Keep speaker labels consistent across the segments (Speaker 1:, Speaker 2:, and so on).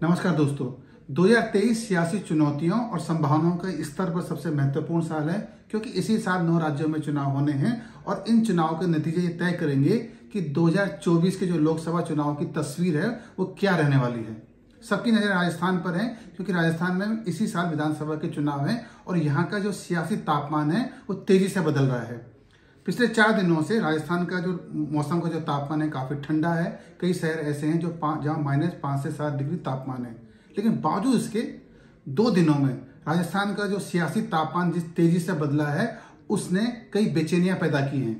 Speaker 1: नमस्कार दोस्तों। 2023 सियासी चुनौतियों और संभावनाओं के स्तर पर सबसे महत्वपूर्ण साल है, क्योंकि इसी साल 9 राज्यों में चुनाव होने हैं और इन चुनाव के नतीजे ये तय करेंगे कि 2024 के जो लोकसभा चुनाव की तस्वीर है वो क्या रहने वाली है। सबकी नजर राजस्थान पर है, क्योंकि राजस्थान में इसी साल विधानसभा के चुनाव है और यहाँ का जो सियासी तापमान है वो तेजी से बदल रहा है। पिछले 4 दिनों से राजस्थान का जो मौसम का जो तापमान है काफी ठंडा है। कई शहर ऐसे हैं जहाँ -5 से 7 डिग्री तापमान है, लेकिन बावजूद इसके 2 दिनों में राजस्थान का जो सियासी तापमान जिस तेजी से बदला है उसने कई बेचैनियां पैदा की हैं।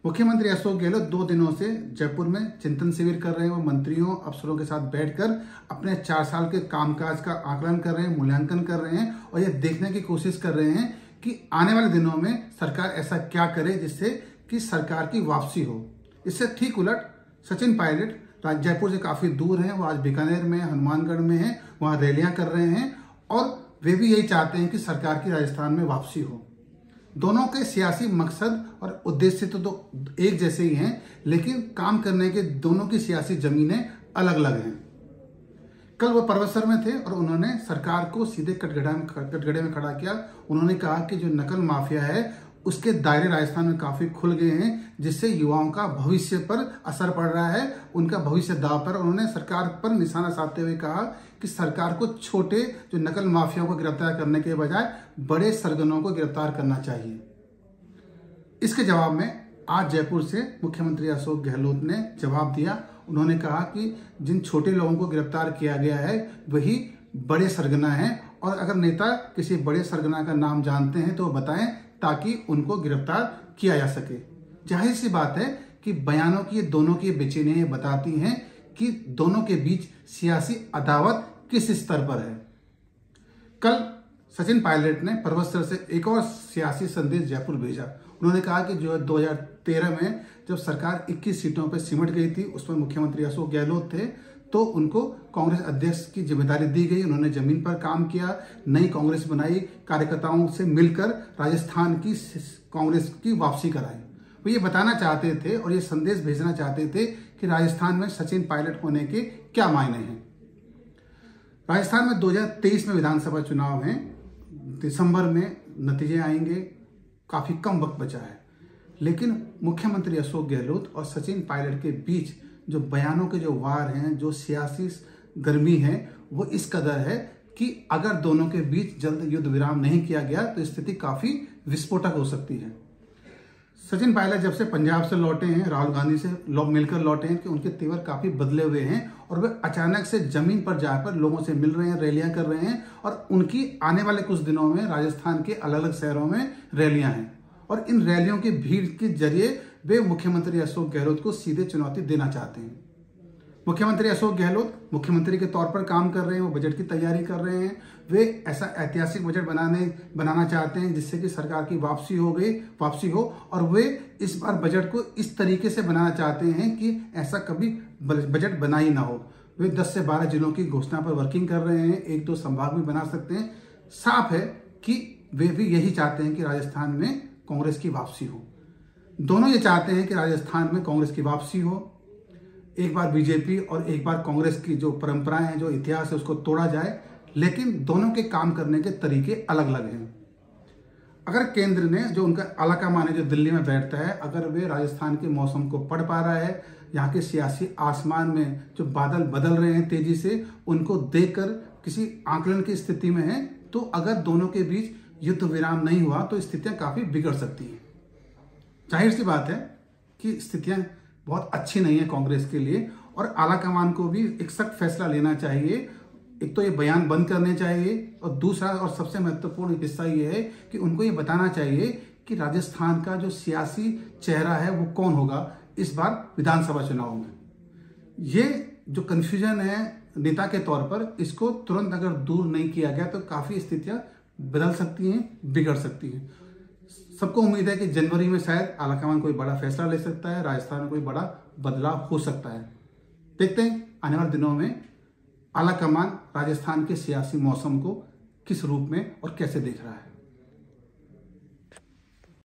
Speaker 1: मुख्यमंत्री अशोक गहलोत 2 दिनों से जयपुर में चिंतन शिविर कर रहे हैं। वो मंत्रियों अफसरों के साथ बैठकर अपने 4 साल के कामकाज का आकलन कर रहे हैं, मूल्यांकन कर रहे हैं और ये देखने की कोशिश कर रहे हैं कि आने वाले दिनों में सरकार ऐसा क्या करे जिससे कि सरकार की वापसी हो। इससे ठीक उलट सचिन पायलट जयपुर से काफी दूर हैं, वो आज बीकानेर में, हनुमानगढ़ में हैं, वहां रैलियां कर रहे हैं और वे भी यही चाहते हैं कि सरकार की राजस्थान में वापसी हो। दोनों के सियासी मकसद और उद्देश्य तो एक जैसे ही हैं, लेकिन काम करने के दोनों की सियासी जमीनें अलग अलग हैं। कल वो परबतसर में थे और उन्होंने सरकार को सीधे कटघरे में खड़ा किया। उन्होंने कहा कि जो नकल माफिया है उसके दायरे राजस्थान में काफी खुल गए हैं, जिससे युवाओं का भविष्य पर असर पड़ रहा है, उनका भविष्य दांव पर। उन्होंने सरकार पर निशाना साधते हुए कहा कि सरकार को छोटे जो नकल माफियाओं को गिरफ्तार करने के बजाय बड़े सरगनों को गिरफ्तार करना चाहिए। इसके जवाब में आज जयपुर से मुख्यमंत्री अशोक गहलोत ने जवाब दिया। उन्होंने कहा कि जिन छोटे लोगों को गिरफ्तार किया गया है वही बड़े सरगना हैं, और अगर नेता किसी बड़े सरगना का नाम जानते हैं तो वो बताएं ताकि उनको गिरफ्तार किया जा सके। जाहिर सी बात है कि बयानों की दोनों की बेचैनियां बताती हैं कि दोनों के बीच सियासी अदावत किस स्तर पर है। कल सचिन पायलट ने परबतसर से एक और सियासी संदेश जयपुर भेजा। उन्होंने कहा कि जो 2013 में जब सरकार 21 सीटों पर सिमट गई थी, उसमें मुख्यमंत्री अशोक गहलोत थे, तो उनको कांग्रेस अध्यक्ष की जिम्मेदारी दी गई। उन्होंने जमीन पर काम किया, नई कांग्रेस बनाई, कार्यकर्ताओं से मिलकर राजस्थान की कांग्रेस की वापसी कराई। वो ये बताना चाहते थे और ये संदेश भेजना चाहते थे कि राजस्थान में सचिन पायलट होने के क्या मायने हैं। राजस्थान में 2023 में विधानसभा चुनाव हैं, दिसंबर में नतीजे आएंगे, काफी कम वक्त बचा है, लेकिन मुख्यमंत्री अशोक गहलोत और सचिन पायलट के बीच जो बयानों के जो वार हैं, जो सियासी गर्मी है, वो इस कदर है कि अगर दोनों के बीच जल्द युद्ध विराम नहीं किया गया तो स्थिति काफी विस्फोटक हो सकती है। सचिन पायलट जब से पंजाब से लौटे हैं, राहुल गांधी से मिलकर लौटे हैं, कि उनके तेवर काफी बदले हुए हैं और वे अचानक से जमीन पर जाकर लोगों से मिल रहे हैं, रैलियां कर रहे हैं और उनकी आने वाले कुछ दिनों में राजस्थान के अलग अलग शहरों में रैलियां हैं और इन रैलियों की भीड़ के जरिए वे मुख्यमंत्री अशोक गहलोत को सीधे चुनौती देना चाहते हैं। मुख्यमंत्री अशोक गहलोत मुख्यमंत्री के तौर पर काम कर रहे हैं, वो बजट की तैयारी कर रहे हैं। वे ऐसा ऐतिहासिक बजट बनाना चाहते हैं जिससे कि सरकार की वापसी हो और वे इस बार बजट को इस तरीके से बनाना चाहते हैं कि ऐसा कभी बजट बना ही ना हो। वे 10 से 12 जिलों की घोषणा पर वर्किंग कर रहे हैं, 1-2 संभाग भी बना सकते हैं। साफ है कि वे भी यही चाहते हैं कि राजस्थान में कांग्रेस की वापसी हो। दोनों ये चाहते हैं कि राजस्थान में कांग्रेस की वापसी हो, एक बार बीजेपी और एक बार कांग्रेस की जो परंपराएं हैं, जो इतिहास है, उसको तोड़ा जाए, लेकिन दोनों के काम करने के तरीके अलग अलग हैं। अगर केंद्र ने जो उनका आलाकमान है जो दिल्ली में बैठता है, अगर वे राजस्थान के मौसम को पढ़ पा रहा है, यहाँ के सियासी आसमान में जो बादल बदल रहे हैं तेजी से, उनको देखकर किसी आकलन की स्थिति में है, तो अगर दोनों के बीच युद्ध विराम नहीं हुआ तो स्थितियां काफी बिगड़ सकती हैं। जाहिर सी बात है कि स्थितियां बहुत अच्छी नहीं है कांग्रेस के लिए और आलाकमान को भी एक सख्त फैसला लेना चाहिए। एक तो ये बयान बंद करने चाहिए और दूसरा और सबसे महत्वपूर्ण हिस्सा ये है कि उनको ये बताना चाहिए कि राजस्थान का जो सियासी चेहरा है वो कौन होगा इस बार विधानसभा चुनाव में। ये जो कंफ्यूजन है नेता के तौर पर, इसको तुरंत अगर दूर नहीं किया गया तो काफी स्थितियां बदल सकती हैं, बिगड़ सकती हैं। सबको उम्मीद है कि जनवरी में शायद आलाकमान कोई बड़ा फैसला ले सकता है, राजस्थान में कोई बड़ा बदलाव हो सकता है। देखते हैं आने वाले दिनों में आलाकमान राजस्थान के सियासी मौसम को किस रूप में और कैसे देख रहा है।